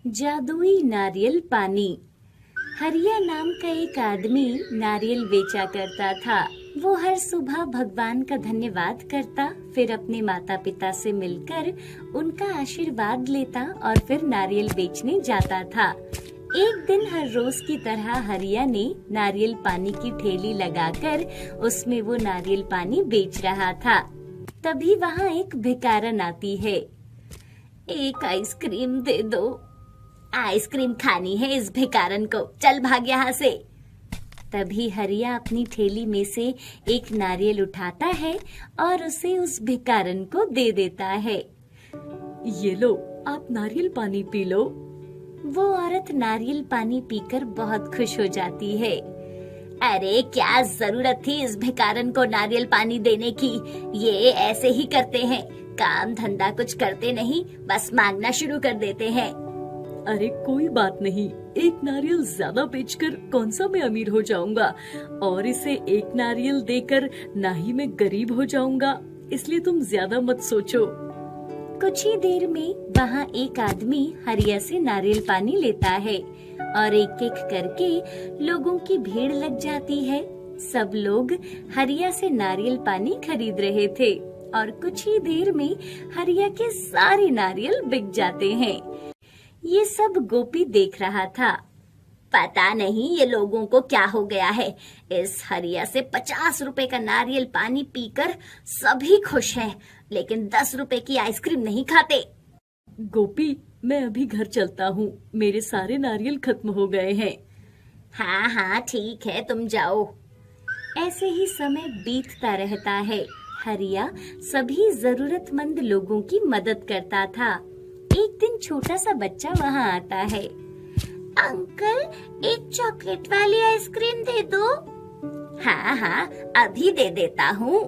जादुई नारियल पानी। हरिया नाम का एक आदमी नारियल बेचा करता था। वो हर सुबह भगवान का धन्यवाद करता, फिर अपने माता पिता से मिलकर उनका आशीर्वाद लेता और फिर नारियल बेचने जाता था। एक दिन हर रोज की तरह हरिया ने नारियल पानी की ठेली लगाकर उसमें वो नारियल पानी बेच रहा था। तभी वहाँ एक भिखारन आती है। एक आइसक्रीम दे दो। आइसक्रीम खानी है इस भिखारन को, चल भाग यहाँ से। तभी हरिया अपनी ठेली में से एक नारियल उठाता है और उसे उस भिखारन को दे देता है। ये लो, आप नारियल पानी पी लो। वो औरत नारियल पानी पीकर बहुत खुश हो जाती है। अरे क्या जरूरत थी इस भिखारन को नारियल पानी देने की, ये ऐसे ही करते हैं, काम धंधा कुछ करते नहीं, बस मांगना शुरू कर देते हैं। अरे कोई बात नहीं, एक नारियल ज्यादा बेचकर कौन सा मैं अमीर हो जाऊंगा, और इसे एक नारियल देकर ना ही मैं गरीब हो जाऊंगा, इसलिए तुम ज्यादा मत सोचो। कुछ ही देर में वहाँ एक आदमी हरिया से नारियल पानी लेता है और एक एक करके लोगों की भीड़ लग जाती है। सब लोग हरिया से नारियल पानी खरीद रहे थे और कुछ ही देर में हरिया के सारे नारियल बिक जाते हैं। ये सब गोपी देख रहा था। पता नहीं ये लोगों को क्या हो गया है, इस हरिया से 50 रुपए का नारियल पानी पीकर सभी खुश हैं, लेकिन 10 रुपए की आइसक्रीम नहीं खाते। गोपी, मैं अभी घर चलता हूँ, मेरे सारे नारियल खत्म हो गए हैं। हाँ हाँ ठीक है, तुम जाओ। ऐसे ही समय बीतता रहता है। हरिया सभी जरूरतमंद लोगों की मदद करता था। एक दिन छोटा सा बच्चा वहाँ आता है। अंकल, एक चॉकलेट वाली आइसक्रीम दे दो। हाँ हाँ अभी दे देता हूँ।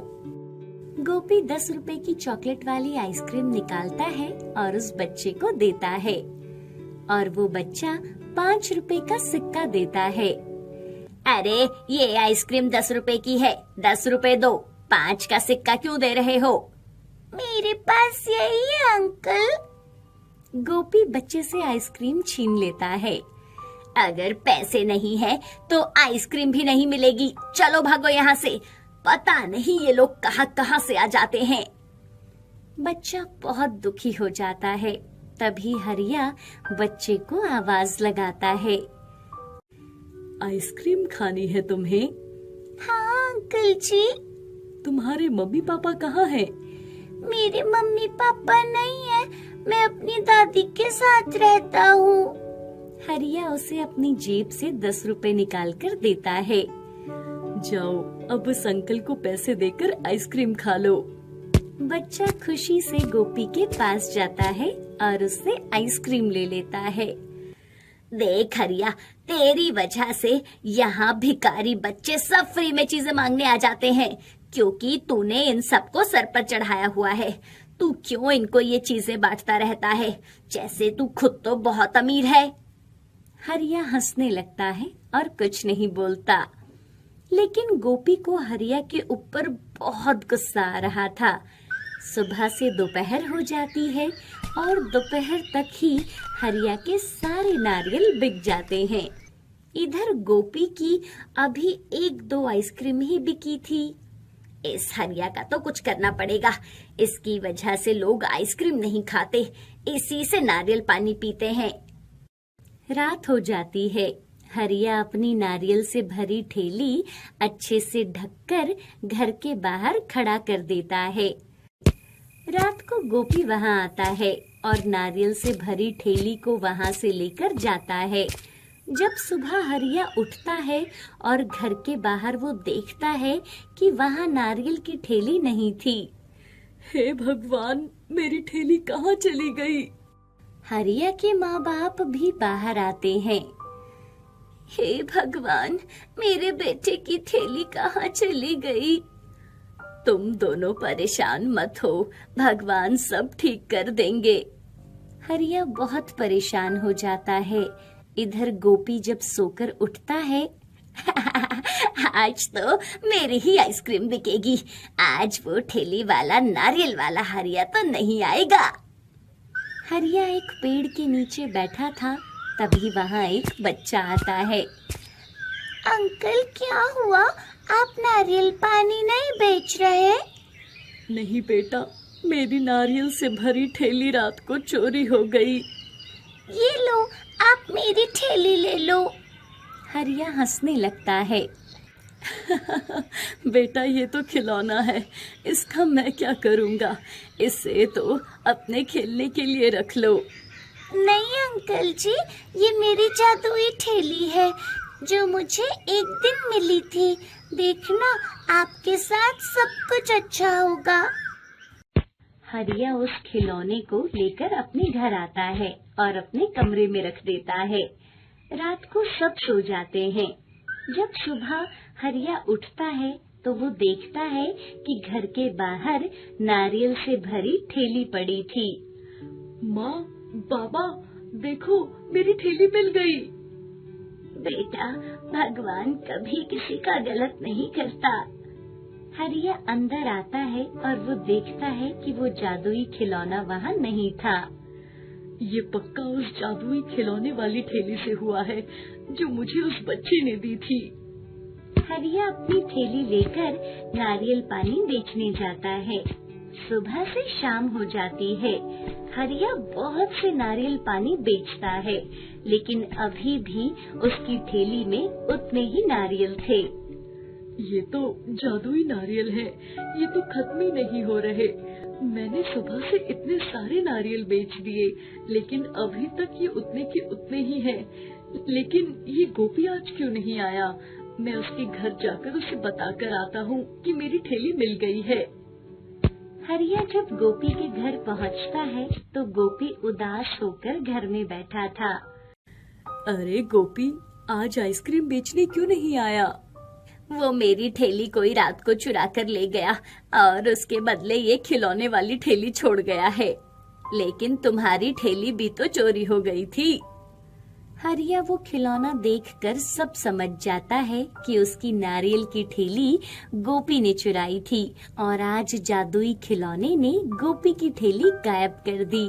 गोपी 10 रुपए की चॉकलेट वाली आइसक्रीम निकालता है और उस बच्चे को देता है, और वो बच्चा 5 रुपए का सिक्का देता है। अरे ये आइसक्रीम 10 रुपए की है, 10 रुपए दो, 5 का सिक्का क्यों दे रहे हो? मेरे पास यही है अंकल। गोपी बच्चे से आइसक्रीम छीन लेता है। अगर पैसे नहीं है तो आइसक्रीम भी नहीं मिलेगी, चलो भागो यहाँ से, पता नहीं ये लोग कहाँ से आ जाते हैं। बच्चा बहुत दुखी हो जाता है। तभी हरिया बच्चे को आवाज लगाता है। आइसक्रीम खानी है तुम्हें? हाँ अंकल जी। तुम्हारे मम्मी पापा कहाँ हैं? मेरे मम्मी पापा नहीं है, मैं अपनी दादी के साथ रहता हूँ। हरिया उसे अपनी जेब से 10 रुपए निकाल कर देता है। जाओ, अब उस अंकल को पैसे देकर आइसक्रीम खा लो। बच्चा खुशी से गोपी के पास जाता है और उससे आइसक्रीम ले लेता है। देख हरिया, तेरी वजह से यहाँ भिखारी बच्चे सब फ्री में चीजें मांगने आ जाते हैं, क्योंकि तूने इन सबको सर पर चढ़ाया हुआ है। तू क्यों इनको ये चीजें बांटता रहता है, जैसे तू खुद तो बहुत अमीर है। हरिया हंसने लगता है और कुछ नहीं बोलता, लेकिन गोपी को हरिया के ऊपर बहुत गुस्सा आ रहा था। सुबह से दोपहर हो जाती है और दोपहर तक ही हरिया के सारे नारियल बिक जाते हैं। इधर गोपी की अभी 1-2 आइसक्रीम ही बिकी थी। इस हरिया का तो कुछ करना पड़ेगा, इसकी वजह से लोग आइसक्रीम नहीं खाते, इसी से नारियल पानी पीते हैं। रात हो जाती है। हरिया अपनी नारियल से भरी ठेली अच्छे से ढककर घर के बाहर खड़ा कर देता है। रात को गोपी वहां आता है और नारियल से भरी ठेली को वहां से लेकर जाता है। जब सुबह हरिया उठता है और घर के बाहर वो देखता है कि वहां नारियल की ठेली नहीं थी। हे भगवान, मेरी ठेली कहाँ चली गई? हरिया के माँ बाप भी बाहर आते हैं। हे भगवान, मेरे बेटे की थैली कहाँ चली गई? तुम दोनों परेशान मत हो, भगवान सब ठीक कर देंगे। हरिया बहुत परेशान हो जाता है। इधर गोपी जब सोकर उठता है आज तो मेरी ही आइसक्रीम बिकेगी, आज वो ठेली वाला नारियल वाला हरिया तो नहीं आएगा। हरिया एक पेड़ के नीचे बैठा था, तभी वहाँ एक बच्चा आता है। अंकल क्या हुआ, आप नारियल पानी नहीं बेच रहे? नहीं बेटा, मेरी नारियल से भरी ठेली रात को चोरी हो गई। ये लो, आप मेरी ठेली ले लो। हरिया हंसने लगता है। बेटा ये तो खिलौना है, इसका मैं क्या करूँगा, इसे तो अपने खेलने के लिए रख लो। नहीं अंकल जी, ये मेरी जादुई ठेली है जो मुझे एक दिन मिली थी। देखना, आपके साथ सब कुछ अच्छा होगा। हरिया उस खिलौने को लेकर अपने घर आता है और अपने कमरे में रख देता है। रात को सब सो जाते हैं। जब सुबह हरिया उठता है तो वो देखता है कि घर के बाहर नारियल से भरी ठेली पड़ी थी। माँ, बाबा, देखो मेरी ठेली मिल गई। बेटा, भगवान कभी किसी का गलत नहीं करता। हरिया अंदर आता है और वो देखता है कि वो जादुई खिलौना वहाँ नहीं था। ये पक्का उस जादुई खिलौने वाली ठेली से हुआ है जो मुझे उस बच्चे ने दी थी। हरिया अपनी ठेली लेकर नारियल पानी बेचने जाता है। सुबह से शाम हो जाती है। हरिया बहुत से नारियल पानी बेचता है, लेकिन अभी भी उसकी ठेली में उतने ही नारियल थे। ये तो जादुई नारियल है, ये तो खत्म ही नहीं हो रहे। मैंने सुबह से इतने सारे नारियल बेच दिए, लेकिन अभी तक ये उतने के उतने ही हैं। लेकिन ये गोपी आज क्यों नहीं आया? मैं उसके घर जाकर उसे बताकर आता हूँ कि मेरी ठेली मिल गई है। हरिया जब गोपी के घर पहुँचता है तो गोपी उदास होकर घर में बैठा था। अरे गोपी, आज आइसक्रीम बेचने क्यों नहीं आया? वो मेरी ठेली कोई रात को चुरा कर ले गया और उसके बदले ये खिलौने वाली ठेली छोड़ गया है। लेकिन तुम्हारी ठेली भी तो चोरी हो गई थी। हरिया वो खिलौना देखकर सब समझ जाता है कि उसकी नारियल की ठेली गोपी ने चुराई थी और आज जादुई खिलौने ने गोपी की ठेली गायब कर दी।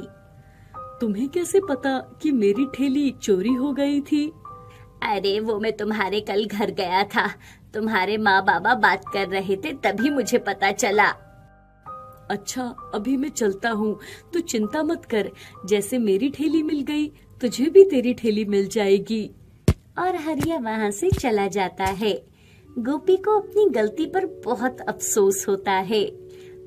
तुम्हें कैसे पता कि मेरी ठेली चोरी हो गई थी? अरे वो मैं तुम्हारे कल घर गया था, तुम्हारे माँ बाबा बात कर रहे थे, तभी मुझे पता चला। अच्छा, अभी मैं चलता हूँ, तू चिंता मत कर। जैसे मेरी ठेली मिल गई, तुझे भी तेरी ठेली मिल जाएगी। और हरिया वहाँ से चला जाता है। गोपी को अपनी गलती पर बहुत अफसोस होता है।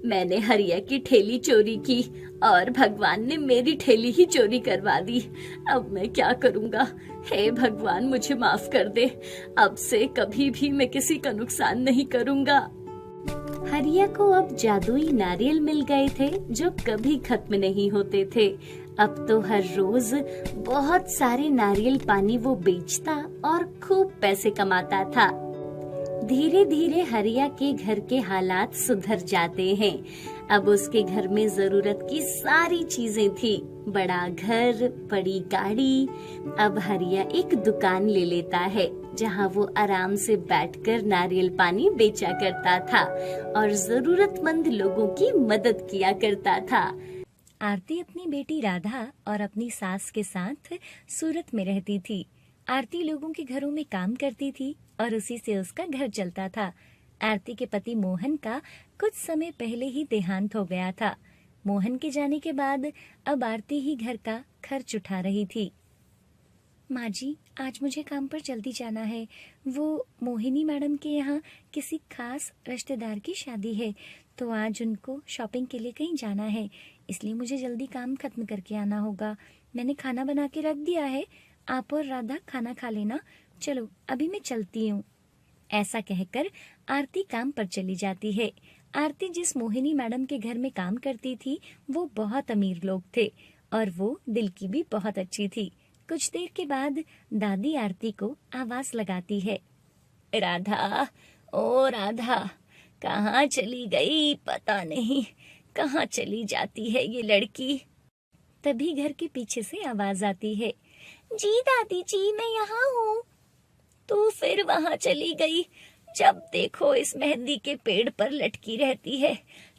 मैंने हरिया की ठेली चोरी की और भगवान ने मेरी ठेली ही चोरी करवा दी। अब मैं क्या करूँगा? हे भगवान, मुझे माफ कर दे। अब से कभी भी मैं किसी का नुकसान नहीं करूँगा। हरिया को अब जादुई नारियल मिल गए थे जो कभी खत्म नहीं होते थे। अब तो हर रोज बहुत सारे नारियल पानी वो बेचता और खूब पैसे कमाता था। धीरे धीरे हरिया के घर के हालात सुधर जाते हैं। अब उसके घर में जरूरत की सारी चीजें थी, बड़ा घर, बड़ी गाड़ी। अब हरिया एक दुकान ले लेता है जहां वो आराम से बैठकर नारियल पानी बेचा करता था और जरूरतमंद लोगों की मदद किया करता था। आरती अपनी बेटी राधा और अपनी सास के साथ सूरत में रहती थी। आरती लोगों के घरों में काम करती थी और उसी से उसका घर चलता था। आरती के पति मोहन का कुछ समय पहले ही देहांत हो गया था। मोहन के जाने के बाद अब आरती ही घर का खर्च उठा रही थी। माँ जी, आज मुझे काम पर जल्दी जाना है। वो मोहिनी मैडम के यहाँ किसी खास रिश्तेदार की शादी है, तो आज उनको शॉपिंग के लिए कहीं जाना है, इसलिए मुझे जल्दी काम खत्म करके आना होगा। मैंने खाना बना के रख दिया है, आप और राधा खाना खा लेना। चलो अभी मैं चलती हूँ। ऐसा कहकर आरती काम पर चली जाती है। आरती जिस मोहिनी मैडम के घर में काम करती थी वो बहुत अमीर लोग थे और वो दिल की भी बहुत अच्छी थी। कुछ देर के बाद दादी आरती को आवाज लगाती है, राधा, ओ राधा, कहाँ चली गई? पता नहीं कहाँ चली जाती है ये लड़की। तभी घर के पीछे से आवाज आती है, जी दादी जी, मैं यहाँ हूँ। तू फिर वहाँ चली गई? जब देखो इस मेहंदी के पेड़ पर लटकी रहती है।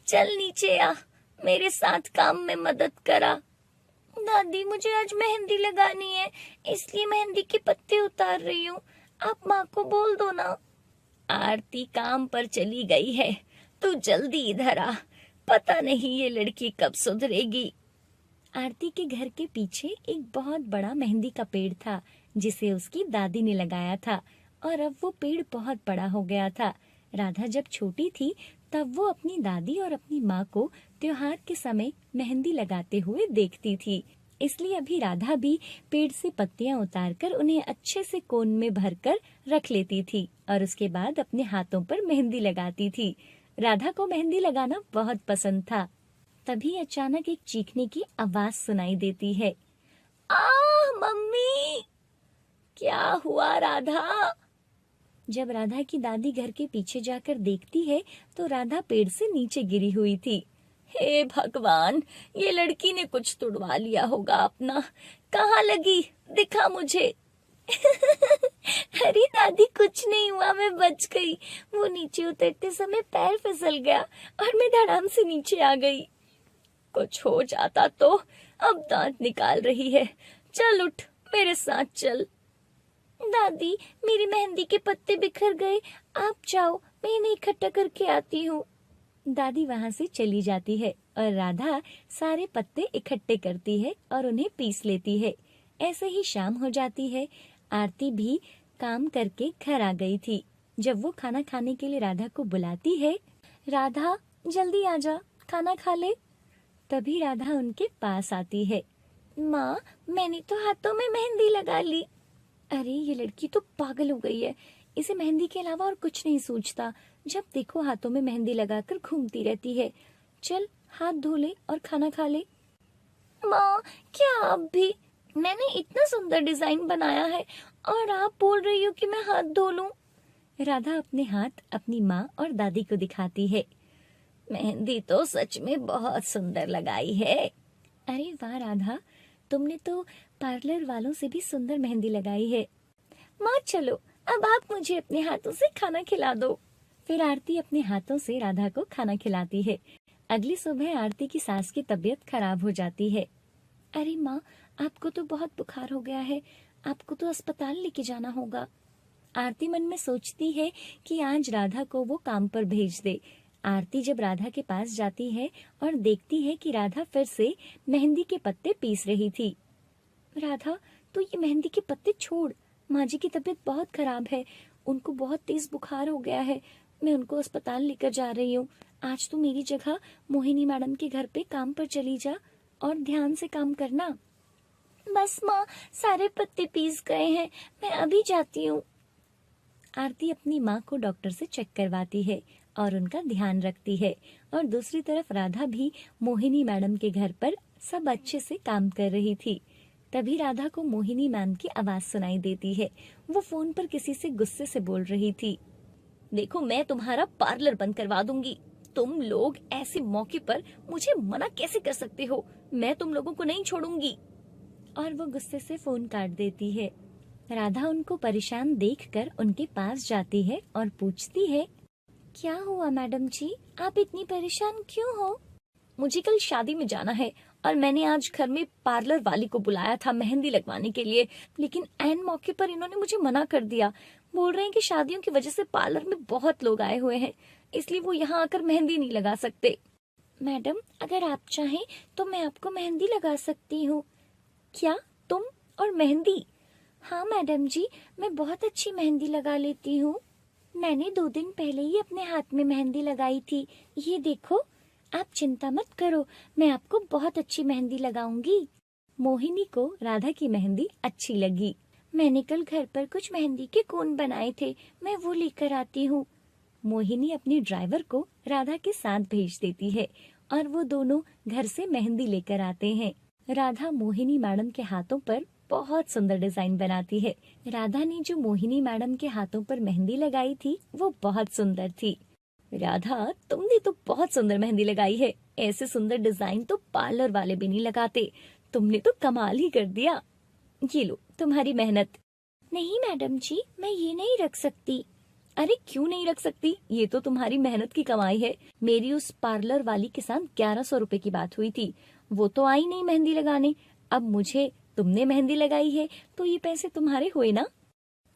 चल नीचे आ, मेरे साथ काम में मदद करा। दादी मुझे आज मेहंदी लगानी है, इसलिए मेहंदी के पत्ते उतार रही हूँ। आप माँ को बोल दो ना। आरती काम पर चली गई है, तू जल्दी इधर आ, पता नहीं ये लड़की कब सुधरेगी। आरती के घर के पीछे एक बहुत बड़ा मेहंदी का पेड़ था जिसे उसकी दादी ने लगाया था और अब वो पेड़ बहुत बड़ा हो गया था। राधा जब छोटी थी तब वो अपनी दादी और अपनी माँ को त्योहार के समय मेहंदी लगाते हुए देखती थी, इसलिए अभी राधा भी पेड़ से पत्तियां उतारकर उन्हें अच्छे से कोन में भरकर रख लेती थी और उसके बाद अपने हाथों पर मेहंदी लगाती थी। राधा को मेहंदी लगाना बहुत पसंद था। तभी अचानक एक चीखने की आवाज सुनाई देती है। आह मम्मी! क्या हुआ राधा? जब राधा की दादी घर के पीछे जाकर देखती है तो राधा पेड़ से नीचे गिरी हुई थी। हे भगवान, ये लड़की ने कुछ तुड़वा लिया होगा अपना। कहाँ लगी? दिखा मुझे। अरे दादी कुछ नहीं हुआ, मैं बच गई। वो नीचे उतरते समय पैर फिसल गया और मैं धड़ाम से नीचे आ गई। कुछ हो जाता तो। अब दांत निकाल रही है। चल उठ, मेरे साथ चल। दादी मेरी मेहंदी के पत्ते बिखर गए, आप जाओ, मैं इन्हें इकट्ठा करके आती हूँ। दादी वहाँ से चली जाती है और राधा सारे पत्ते इकट्ठे करती है और उन्हें पीस लेती है। ऐसे ही शाम हो जाती है। आरती भी काम करके घर आ गई थी। जब वो खाना खाने के लिए राधा को बुलाती है, राधा जल्दी आजा, खाना खा ले। तभी राधा उनके पास आती है। माँ, मैंने तो हाथों में मेहंदी लगा ली। अरे ये लड़की तो पागल हो गई है, इसे मेहंदी के अलावा और कुछ नहीं सूझता। जब देखो हाथों में मेहंदी लगाकर घूमती रहती है। चल हाथ धो ले और खाना खा ले। माँ, क्या आप भी? मैंने इतना सुंदर डिजाइन बनाया है और आप बोल रही हो कि मैं हाथ धो लूं? राधा अपने हाथ अपनी माँ और दादी को दिखाती है। मेहंदी तो सच में बहुत सुंदर लगाई है। अरे वाह राधा, तुमने तो पार्लर वालों से भी सुंदर मेहंदी लगाई है। माँ चलो, अब आप मुझे अपने हाथों से खाना खिला दो। फिर आरती अपने हाथों से राधा को खाना खिलाती है। अगली सुबह आरती की सास की तबीयत खराब हो जाती है। अरे माँ, आपको तो बहुत बुखार हो गया है, आपको तो अस्पताल लेके जाना होगा। आरती मन में सोचती है कि आज राधा को वो काम पर भेज दे। आरती जब राधा के पास जाती है और देखती है कि राधा फिर से मेहंदी के पत्ते पीस रही थी। राधा, तो ये मेहंदी के पत्ते छोड़, माँ जी की तबीयत बहुत खराब है, उनको बहुत तेज बुखार हो गया है, मैं उनको अस्पताल लेकर जा रही हूँ। आज तो मेरी जगह मोहिनी मैडम के घर पे काम पर चली जा और ध्यान से काम करना। बस माँ, सारे पत्ते पीस गए हैं, मैं अभी जाती हूँ। आरती अपनी माँ को डॉक्टर से चेक करवाती है और उनका ध्यान रखती है और दूसरी तरफ राधा भी मोहिनी मैडम के घर पर सब अच्छे से काम कर रही थी। तभी राधा को मोहिनी मैम की आवाज सुनाई देती है। वो फोन पर किसी से गुस्से से बोल रही थी। देखो, मैं तुम्हारा पार्लर बंद करवा दूंगी। तुम लोग ऐसे मौके पर मुझे मना कैसे कर सकते हो? मैं तुम लोगों को नहीं छोड़ूंगी। और वो गुस्से से फोन काट देती है। राधा उनको परेशान देखकर उनके पास जाती है और पूछती है, क्या हुआ मैडम जी, आप इतनी परेशान क्यों हो? मुझे कल शादी में जाना है और मैंने आज घर में पार्लर वाली को बुलाया था मेहंदी लगवाने के लिए, लेकिन ऐन मौके पर इन्होंने मुझे मना कर दिया। बोल रहे हैं कि शादियों की वजह से पार्लर में बहुत लोग आए हुए हैं, इसलिए वो यहाँ आकर मेहंदी नहीं लगा सकते। मैडम, अगर आप चाहें तो मैं आपको मेहंदी लगा सकती हूँ। क्या, तुम और मेहंदी? हाँ मैडम जी, मैं बहुत अच्छी मेहंदी लगा लेती हूँ। मैंने 2 दिन पहले ही अपने हाथ में मेहंदी लगाई थी, ये देखो। आप चिंता मत करो, मैं आपको बहुत अच्छी मेहंदी लगाऊंगी। मोहिनी को राधा की मेहंदी अच्छी लगी। मैंने कल घर पर कुछ मेहंदी के कोन बनाए थे, मैं वो लेकर आती हूँ। मोहिनी अपनी ड्राइवर को राधा के साथ भेज देती है और वो दोनों घर से मेहंदी लेकर आते हैं। राधा मोहिनी मैडम के हाथों पर बहुत सुंदर डिजाइन बनाती है। राधा ने जो मोहिनी मैडम के हाथों पर मेहंदी लगाई थी वो बहुत सुंदर थी। राधा, तुमने तो बहुत सुंदर मेहंदी लगाई है, ऐसे सुंदर डिजाइन तो पार्लर वाले भी नहीं लगाते। तुमने तो कमाल ही कर दिया। ये लो तुम्हारी मेहनत। नहीं मैडम जी, मैं ये नहीं रख सकती। अरे क्यों नहीं रख सकती? ये तो तुम्हारी मेहनत की कमाई है। मेरी उस पार्लर वाली के साथ 1100 रुपए की बात हुई थी, वो तो आई नहीं मेहंदी लगाने। अब मुझे तुमने मेहंदी लगाई है तो ये पैसे तुम्हारे हुए ना।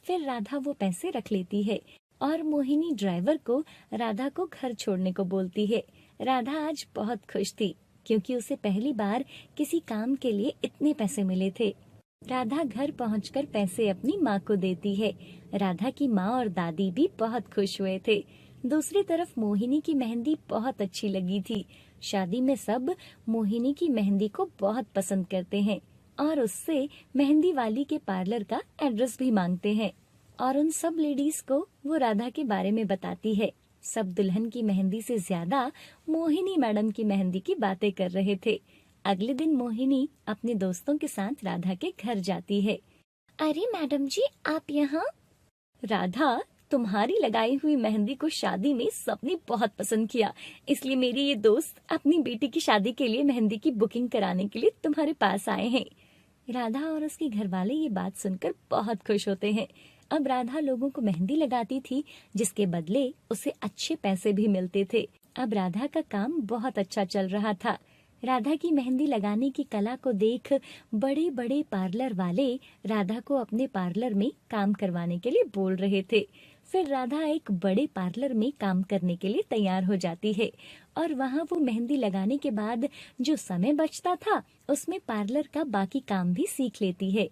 फिर राधा वो पैसे रख लेती है और मोहिनी ड्राइवर को राधा को घर छोड़ने को बोलती है। राधा आज बहुत खुश थी क्योंकि उसे पहली बार किसी काम के लिए इतने पैसे मिले थे। राधा घर पहुंचकर पैसे अपनी माँ को देती है। राधा की माँ और दादी भी बहुत खुश हुए थे। दूसरी तरफ मोहिनी की मेहंदी बहुत अच्छी लगी थी। शादी में सब मोहिनी की मेहंदी को बहुत पसंद करते हैं और उससे मेहंदी वाली के पार्लर का एड्रेस भी मांगते हैं और उन सब लेडीज को वो राधा के बारे में बताती है। सब दुल्हन की मेहंदी से ज्यादा मोहिनी मैडम की मेहंदी की बातें कर रहे थे। अगले दिन मोहिनी अपने दोस्तों के साथ राधा के घर जाती है। अरे मैडम जी, आप यहाँ? राधा, तुम्हारी लगाई हुई मेहंदी को शादी में सबने बहुत पसंद किया, इसलिए मेरी ये दोस्त अपनी बेटी की शादी के लिए मेहंदी की बुकिंग कराने के लिए तुम्हारे पास आए हैं। राधा और उसके घर वाले ये बात सुनकर बहुत खुश होते हैं। अब राधा लोगों को मेहंदी लगाती थी जिसके बदले उसे अच्छे पैसे भी मिलते थे। अब राधा का काम बहुत अच्छा चल रहा था। राधा की मेहंदी लगाने की कला को देख बड़े बड़े पार्लर वाले राधा को अपने पार्लर में काम करवाने के लिए बोल रहे थे। फिर राधा एक बड़े पार्लर में काम करने के लिए तैयार हो जाती है और वहाँ वो मेहंदी लगाने के बाद जो समय बचता था उसमें पार्लर का बाकी काम भी सीख लेती है।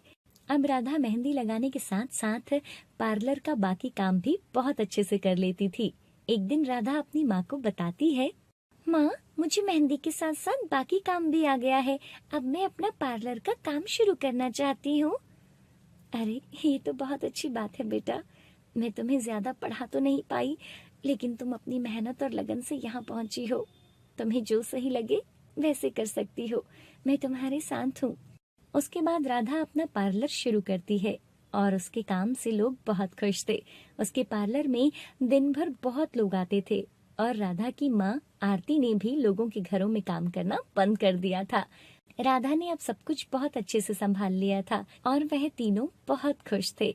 अब राधा मेहंदी लगाने के साथ साथ पार्लर का बाकी काम भी बहुत अच्छे से कर लेती थी। एक दिन राधा अपनी माँ को बताती है, माँ, मुझे मेहंदी के साथ साथ बाकी काम भी आ गया है। अब मैं अपना पार्लर का काम शुरू करना चाहती हूँ। अरे, ये तो बहुत अच्छी बात है बेटा। मैं तुम्हें ज्यादा पढ़ा तो नहीं पाई, लेकिन तुम अपनी मेहनत और लगन से यहाँ पहुँची हो। तुम्हें जो सही लगे वैसे कर सकती हो। मैं तुम्हारे साथ हूँ। उसके बाद राधा अपना पार्लर शुरू करती है और उसके काम से लोग बहुत खुश थे। उसके पार्लर में दिन भर बहुत लोग आते थे और राधा की माँ आरती ने भी लोगों के घरों में काम करना बंद कर दिया था। राधा ने अब सब कुछ बहुत अच्छे से संभाल लिया था और वह तीनों बहुत खुश थे।